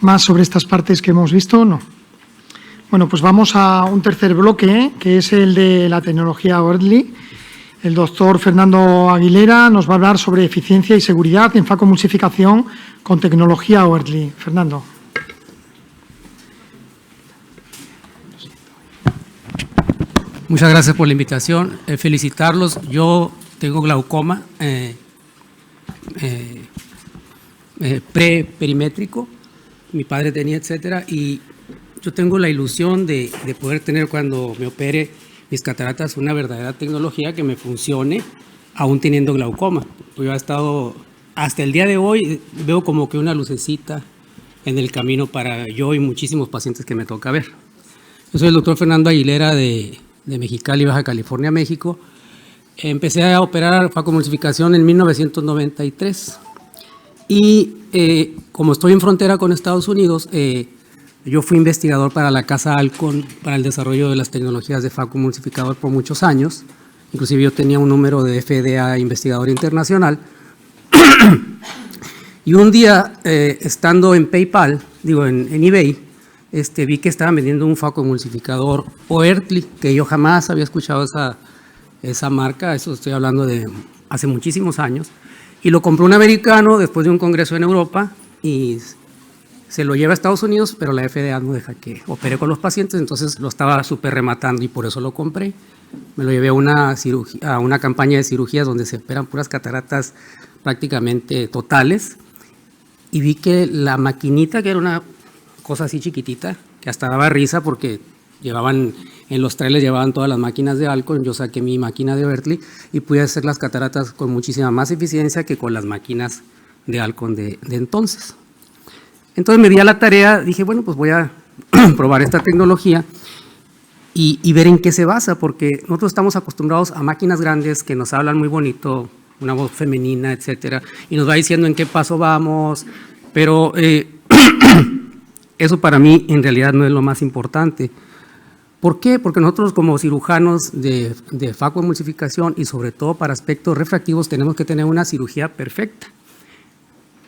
más sobre estas partes que hemos visto? No. Bueno, pues vamos a un tercer bloque, que es el de la tecnología OERTLY. El doctor Fernando Aguilera nos va a hablar sobre eficiencia y seguridad en facoemulsificación con tecnología OERTLY. Fernando. Muchas gracias por la invitación. Felicitarlos. Yo tengo glaucoma preperimétrico, mi padre tenía, etcétera, y yo tengo la ilusión de poder tener, cuando me opere mis cataratas, una verdadera tecnología que me funcione aún teniendo glaucoma. Yo he estado, hasta el día de hoy, veo como que una lucecita en el camino para yo y muchísimos pacientes que me toca ver. Yo soy el doctor Fernando Aguilera de Mexicali, Baja California, México. Empecé a operar facoemulsificación en 1993 y como estoy en frontera con Estados Unidos, yo fui investigador para la Casa Alcon para el desarrollo de las tecnologías de facoemulsificador por muchos años. Inclusive yo tenía un número de FDA investigador internacional. Y un día, estando en PayPal, en eBay, vi que estaban vendiendo un facoemulsificador OERTLY, que yo jamás había escuchado esa marca, eso estoy hablando de hace muchísimos años, y lo compró un americano después de un congreso en Europa y se lo lleva a Estados Unidos, pero la FDA no deja que opere con los pacientes, entonces lo estaba súper rematando y por eso lo compré. Me lo llevé a una campaña de cirugías donde se operan puras cataratas prácticamente totales y vi que la maquinita, que era una cosa así chiquitita, que hasta daba risa porque en los trailers llevaban todas las máquinas de Alcon, yo saqué mi máquina de OERTLY y pude hacer las cataratas con muchísima más eficiencia que con las máquinas de Alcon de entonces. Entonces me di a la tarea, dije, bueno, pues voy a probar esta tecnología y ver en qué se basa, porque nosotros estamos acostumbrados a máquinas grandes que nos hablan muy bonito, una voz femenina, etcétera, y nos va diciendo en qué paso vamos, pero eso para mí en realidad no es lo más importante. ¿Por qué? Porque nosotros como cirujanos de facoemulsificación y sobre todo para aspectos refractivos tenemos que tener una cirugía perfecta.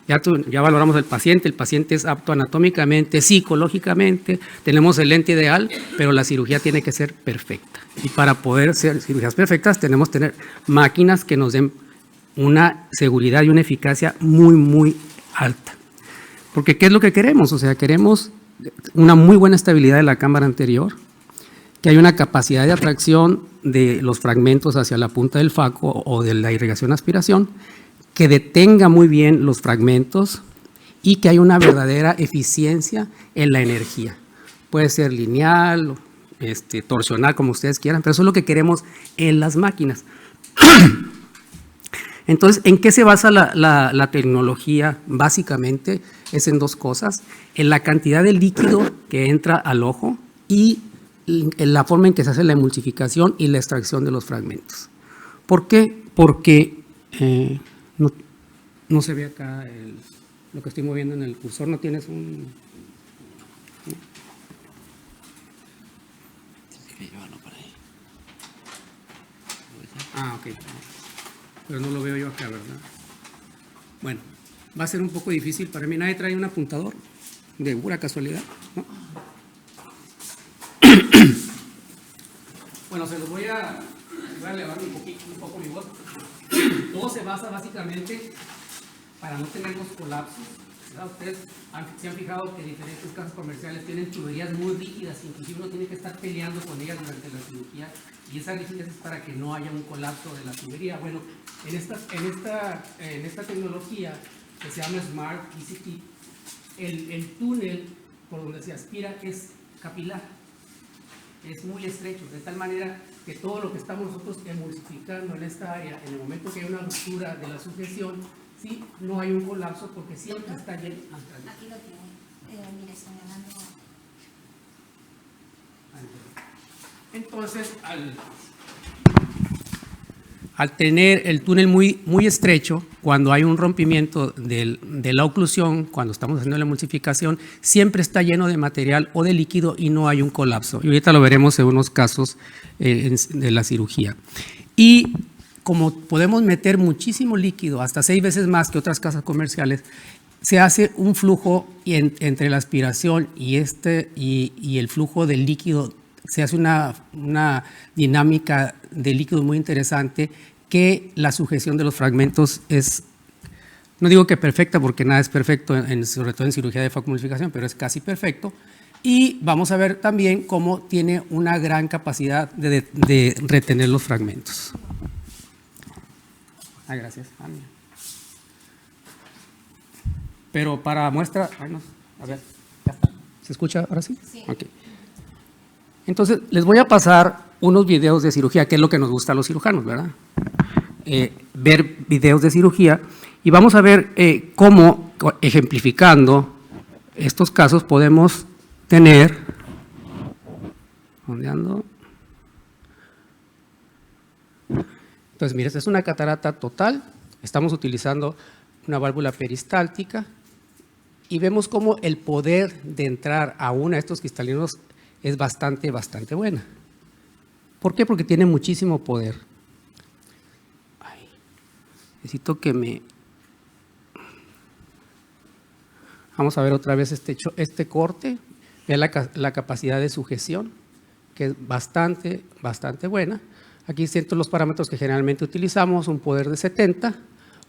Ya valoramos al paciente, el paciente es apto anatómicamente, psicológicamente, tenemos el lente ideal, pero la cirugía tiene que ser perfecta. Y para poder hacer cirugías perfectas tenemos que tener máquinas que nos den una seguridad y una eficacia muy, muy alta. Porque ¿qué es lo que queremos? O sea, queremos una muy buena estabilidad de la cámara anterior, que haya una capacidad de atracción de los fragmentos hacia la punta del faco o de la irrigación-aspiración, que detenga muy bien los fragmentos y que haya una verdadera eficiencia en la energía. Puede ser lineal, torsional, como ustedes quieran, pero eso es lo que queremos en las máquinas. Entonces, ¿en qué se basa la tecnología? Básicamente es en dos cosas: en la cantidad de líquido que entra al ojo y en la forma en que se hace la emulsificación y la extracción de los fragmentos. ¿Por qué? Porque no se ve acá lo que estoy moviendo en el cursor. ¿No tienes un...? Ah, ok. Pero no lo veo yo acá, ¿verdad? Bueno, va a ser un poco difícil para mí. ¿Nadie trae un apuntador? De pura casualidad, ¿no? Bueno, se los voy a elevar un poco mi voz. Todo se basa básicamente para no tener los colapsos. Ustedes se han fijado que diferentes casas comerciales tienen tuberías muy rígidas, inclusive uno tiene que estar peleando con ellas durante la cirugía, y esa rigidez es para que no haya un colapso de la tubería. Bueno, en esta tecnología que se llama Smart PCT, el túnel por donde se aspira es capilar, es muy estrecho, de tal manera que todo lo que estamos nosotros emulsificando en esta área, en el momento que hay una ruptura de la sujeción, sí, no hay un colapso porque siempre está lleno. Aquí lo tiene, mire, señalando. Entonces, al tener el túnel muy, muy estrecho, cuando hay un rompimiento de la oclusión, cuando estamos haciendo la emulsificación, siempre está lleno de material o de líquido y no hay un colapso. Y ahorita lo veremos en unos casos de la cirugía. Y como podemos meter muchísimo líquido, hasta 6 veces más que otras casas comerciales, se hace un flujo y entre la aspiración y el flujo del líquido, se hace una dinámica de líquido muy interesante, que la sujeción de los fragmentos es, no digo que perfecta porque nada es perfecto, sobre todo en cirugía de facomulsificación, pero es casi perfecto. Y vamos a ver también cómo tiene una gran capacidad de retener los fragmentos. Gracias. Mira. Pero para muestra, a ver, ya está. ¿Se escucha ahora sí? Sí. Okay. Entonces, les voy a pasar unos videos de cirugía, que es lo que nos gusta a los cirujanos, ¿verdad? Ver videos de cirugía, y vamos a ver cómo, ejemplificando estos casos, podemos tener, ¿dónde ando? Entonces, mira, esta es una catarata total, estamos utilizando una válvula peristáltica, y vemos cómo el poder de entrar a uno de estos cristalinos es bastante buena. ¿Por qué? Porque tiene muchísimo poder. Ay, necesito que me... Vamos a ver otra vez este corte. Vean la capacidad de sujeción, que es bastante buena. Aquí siento los parámetros que generalmente utilizamos: un poder de 70,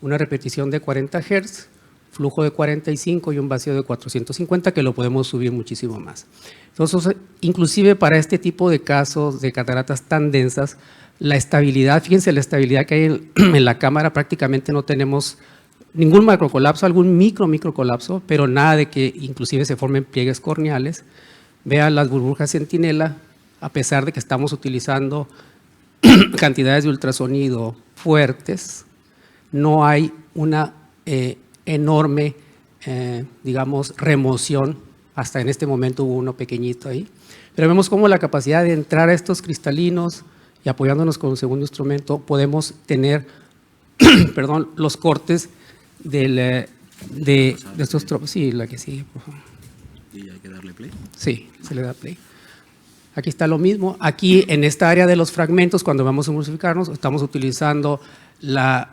una repetición de 40 Hz, flujo de 45 y un vacío de 450, que lo podemos subir muchísimo más. Entonces, inclusive para este tipo de casos de cataratas tan densas, la estabilidad, fíjense la estabilidad que hay en la cámara, prácticamente no tenemos ningún macrocolapso, algún microcolapso, pero nada de que inclusive se formen pliegues corneales. Vean las burbujas centinela, a pesar de que estamos utilizando cantidades de ultrasonido fuertes, no hay una enorme, digamos, remoción. Hasta en este momento hubo uno pequeñito ahí. Pero vemos cómo la capacidad de entrar a estos cristalinos y apoyándonos con un segundo instrumento podemos tener perdón, los cortes de estos tropos. Sí, la que sigue, por favor. ¿Y hay que darle play? Sí, se le da play. Aquí está lo mismo. Aquí en esta área de los fragmentos, cuando vamos a emulsificarnos, estamos utilizando la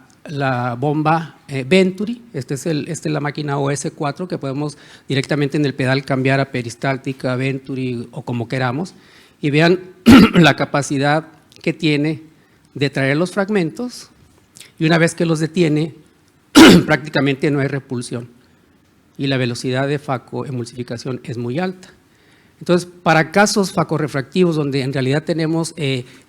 bomba Venturi. Esta es la máquina OS4, que podemos directamente en el pedal cambiar a peristáltica, Venturi o como queramos. Y vean la capacidad que tiene de traer los fragmentos, y una vez que los detiene, prácticamente no hay repulsión. Y la velocidad de facoemulsificación es muy alta. Entonces, para casos facorrefractivos donde en realidad tenemos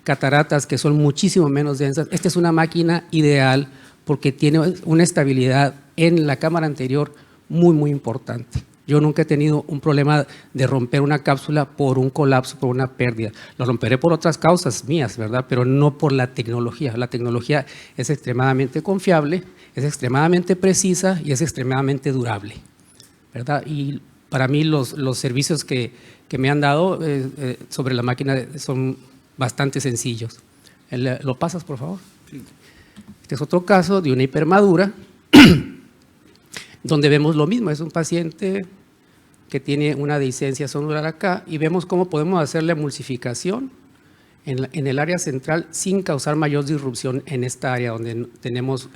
cataratas que son muchísimo menos densas, esta es una máquina ideal porque tiene una estabilidad en la cámara anterior muy importante. Yo nunca he tenido un problema de romper una cápsula por un colapso, por una pérdida. Lo romperé por otras causas mías, ¿verdad? Pero no por la tecnología. La tecnología es extremadamente confiable, es extremadamente precisa y es extremadamente durable, ¿verdad? Y para mí los servicios que me han dado sobre la máquina son bastante sencillos. ¿Lo pasas, por favor? Sí. Este es otro caso de una hipermadura donde vemos lo mismo. Es un paciente que tiene una dehiscencia sonular acá y vemos cómo podemos hacer la emulsificación en el área central sin causar mayor disrupción en esta área donde tenemos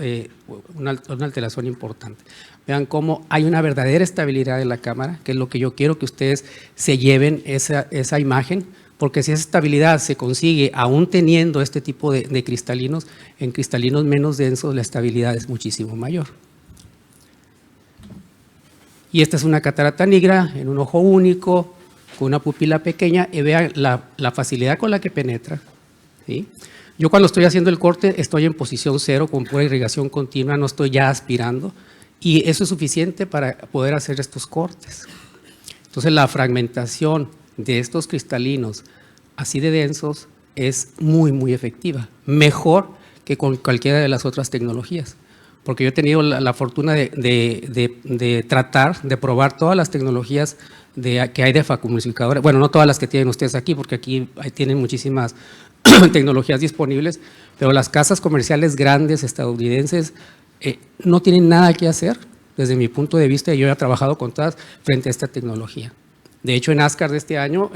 una alteración importante. Vean cómo hay una verdadera estabilidad en la cámara, que es lo que yo quiero que ustedes se lleven esa imagen, porque si esa estabilidad se consigue aún teniendo este tipo de cristalinos, en cristalinos menos densos la estabilidad es muchísimo mayor. Y esta es una catarata nigra en un ojo único, con una pupila pequeña, y vean la facilidad con la que penetra, ¿sí? Yo cuando estoy haciendo el corte estoy en posición 0 con pura irrigación continua, no estoy ya aspirando, y eso es suficiente para poder hacer estos cortes. Entonces la fragmentación de estos cristalinos así de densos es muy efectiva, mejor que con cualquiera de las otras tecnologías. Porque yo he tenido la fortuna de tratar, de probar todas las tecnologías que hay de facomulsificadores. Bueno, no todas las que tienen ustedes aquí, porque aquí tienen muchísimas tecnologías disponibles, pero las casas comerciales grandes estadounidenses no tienen nada que hacer, desde mi punto de vista. Yo he trabajado con todas frente a esta tecnología. De hecho, en ASCAR de este año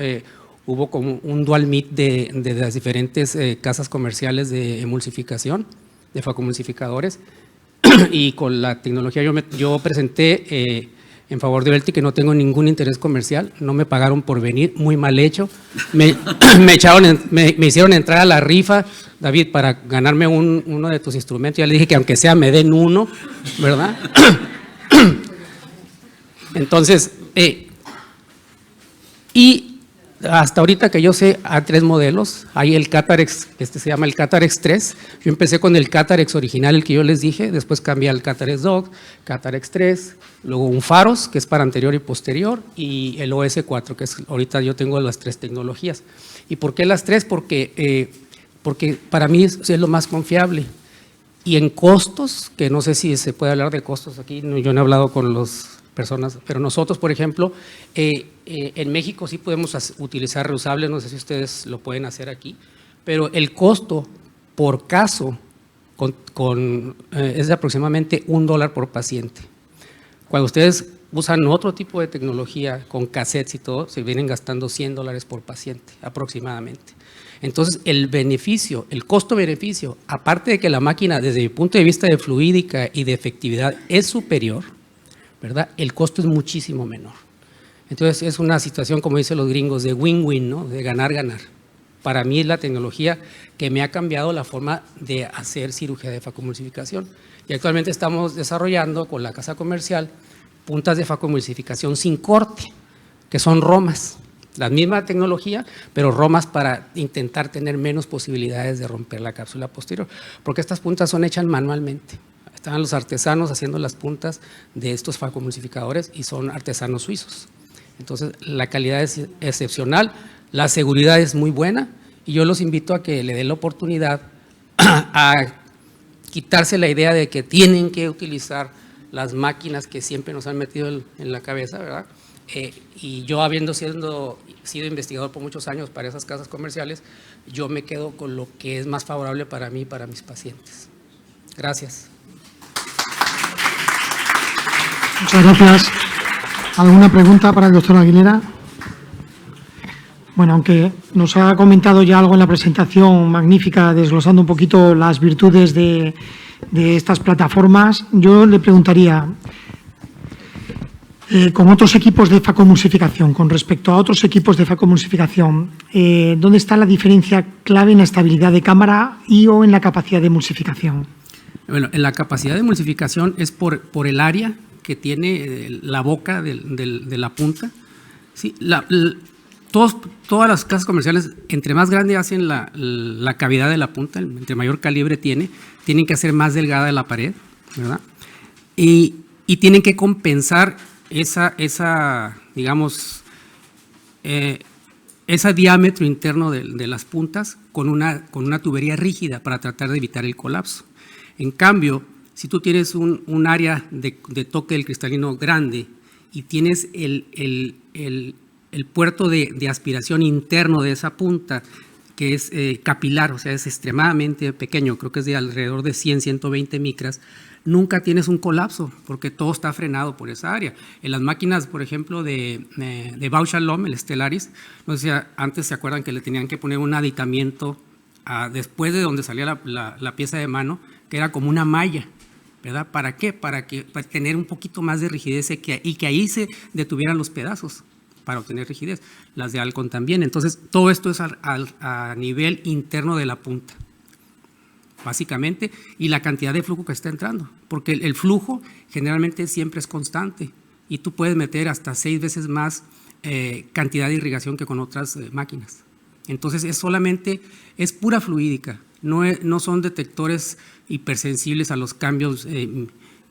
hubo como un dual meet de las diferentes casas comerciales de emulsificación, de facomulsificadores, y con la tecnología yo presenté en favor de Oertli que no tengo ningún interés comercial, no me pagaron por venir, muy mal hecho, me hicieron entrar a la rifa, David, para ganarme uno de tus instrumentos. Ya le dije que aunque sea me den uno, ¿verdad? Entonces, y hasta ahorita que yo sé, hay 3 modelos. Hay el Catarex, se llama el Catarex 3. Yo empecé con el Catarex original, el que yo les dije, después cambié al Catarex Dog, Catarex 3, luego un Pharos, que es para anterior y posterior, y el OS4, que es, ahorita yo tengo las 3 tecnologías. ¿Y por qué las 3? Porque para mí es lo más confiable. Y en costos, que no sé si se puede hablar de costos aquí, yo no he hablado con las personas, pero nosotros, por ejemplo, en México sí podemos utilizar reusables, no sé si ustedes lo pueden hacer aquí, pero el costo por caso es de aproximadamente $1 por paciente. Cuando ustedes usan otro tipo de tecnología con cassettes y todo, se vienen gastando $100 por paciente aproximadamente. Entonces, el beneficio, el costo-beneficio, aparte de que la máquina desde mi punto de vista de fluídica y de efectividad es superior, ¿verdad? El costo es muchísimo menor. Entonces, es una situación, como dicen los gringos, de win-win, ¿no? De ganar-ganar. Para mí es la tecnología que me ha cambiado la forma de hacer cirugía de facomulsificación. Y actualmente estamos desarrollando con la casa comercial puntas de facomulsificación sin corte, que son romas. La misma tecnología, pero romas para intentar tener menos posibilidades de romper la cápsula posterior, porque estas puntas son hechas manualmente. Están los artesanos haciendo las puntas de estos facomulsificadores y son artesanos suizos. Entonces, la calidad es excepcional, la seguridad es muy buena y yo los invito a que le den la oportunidad a quitarse la idea de que tienen que utilizar las máquinas que siempre nos han metido en la cabeza, ¿verdad? Y yo, habiendo sido investigador por muchos años para esas casas comerciales, yo me quedo con lo que es más favorable para mí y para mis pacientes. Gracias. Muchas gracias. ¿Alguna pregunta para el doctor Aguilera? Bueno, aunque nos ha comentado ya algo en la presentación magnífica, desglosando un poquito las virtudes de estas plataformas, yo le preguntaría, con otros equipos de facomulsificación, con respecto a otros equipos de facomulsificación, ¿dónde está la diferencia clave en la estabilidad de cámara y o en la capacidad de emulsificación? Bueno, en la capacidad de emulsificación es por el área que tiene la boca de la punta. Sí, todas las casas comerciales, entre más grande hacen la cavidad de la punta, entre mayor calibre tienen que hacer más delgada la pared, ¿verdad? Y tienen que compensar digamos, ese diámetro interno de las puntas con una tubería rígida para tratar de evitar el colapso. En cambio, si tú tienes un área de toque del cristalino grande y tienes el puerto de aspiración interno de esa punta, que es capilar, o sea, es extremadamente pequeño, creo que es de alrededor de 100, 120 micras, nunca tienes un colapso, porque todo está frenado por esa área. En las máquinas, por ejemplo, de Bausch & Lomb, el Stellaris, no sé si antes se acuerdan que le tenían que poner un aditamiento después de donde salía la pieza de mano, que era como una malla, ¿verdad? ¿Para qué? Para tener un poquito más de rigidez y que ahí se detuvieran los pedazos para obtener rigidez. Las de Alcon también. Entonces, todo esto es a nivel interno de la punta, básicamente, y la cantidad de flujo que está entrando, porque el flujo generalmente siempre es constante y tú puedes meter hasta 6 veces más cantidad de irrigación que con otras máquinas. Entonces, es pura fluídica, no son detectores hipersensibles a los cambios,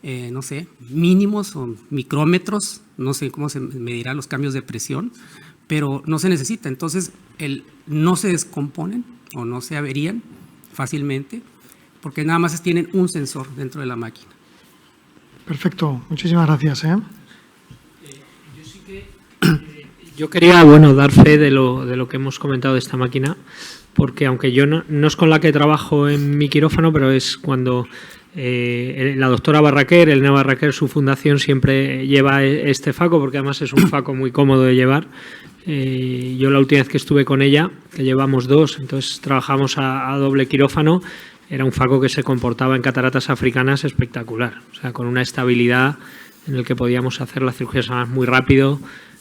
no sé, mínimos o micrómetros, no sé cómo se medirán los cambios de presión, pero no se necesita. Entonces, no se descomponen o no se averían fácilmente, porque nada más tienen un sensor dentro de la máquina. Perfecto, muchísimas gracias. Yo quería, dar fe de lo que hemos comentado de esta máquina, porque aunque yo no es con la que trabajo en mi quirófano, pero es cuando la doctora Barraquer, Elena Barraquer, su fundación siempre lleva este faco, porque además es un faco muy cómodo de llevar. Yo la última vez que estuve con ella, que llevamos 2, entonces trabajamos a doble quirófano, era un Faco que se comportaba en cataratas africanas espectacular, o sea, con una estabilidad en el que podíamos hacer las cirugías además muy rápido.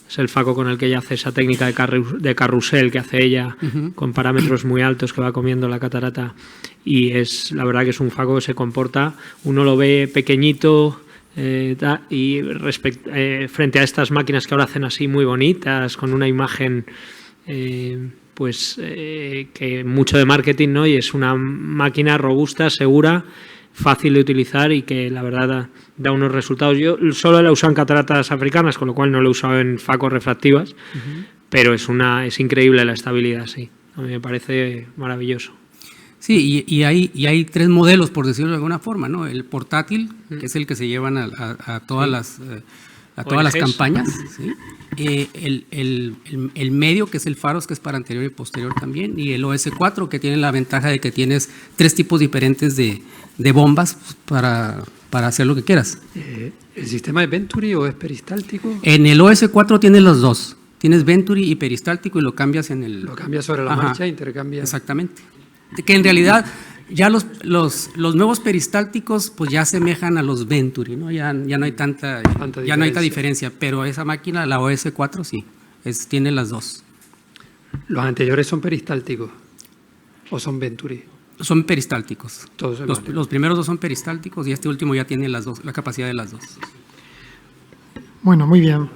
Es el Faco con el que ella hace esa técnica de carrusel que hace ella, con parámetros muy altos que va comiendo la catarata, y es la verdad que es un Faco que se comporta, uno lo ve pequeñito y frente a estas máquinas que ahora hacen así muy bonitas, con una imagen que mucho de marketing, ¿no? Y es una máquina robusta, segura, fácil de utilizar y que la verdad da unos resultados. Yo solo la he usado en cataratas africanas, con lo cual no la he usado en facos refractivas, pero es increíble la estabilidad, sí. A mí me parece maravilloso. Sí, y hay 3 modelos, por decirlo de alguna forma, ¿no? El portátil, que es el que se llevan a todas las campañas, ¿sí? El medio, que es el Pharos, que es para anterior y posterior también, y el OS4, que tiene la ventaja de que tienes 3 tipos diferentes de bombas para hacer lo que quieras. ¿El sistema es Venturi o es peristáltico? En el OS4 tienes los dos. Tienes Venturi y peristáltico y lo cambias en el... Lo cambias sobre la marcha, intercambia. Exactamente. Que en realidad ya los nuevos peristálticos pues ya asemejan a los Venturi, ¿no? Ya no hay tanta diferencia, pero esa máquina, la OS4, sí, tiene las dos. ¿Los anteriores son peristálticos o son Venturi? Son peristálticos. Todos los primeros 2 son peristálticos y este último ya tiene la capacidad de las dos. Bueno, muy bien.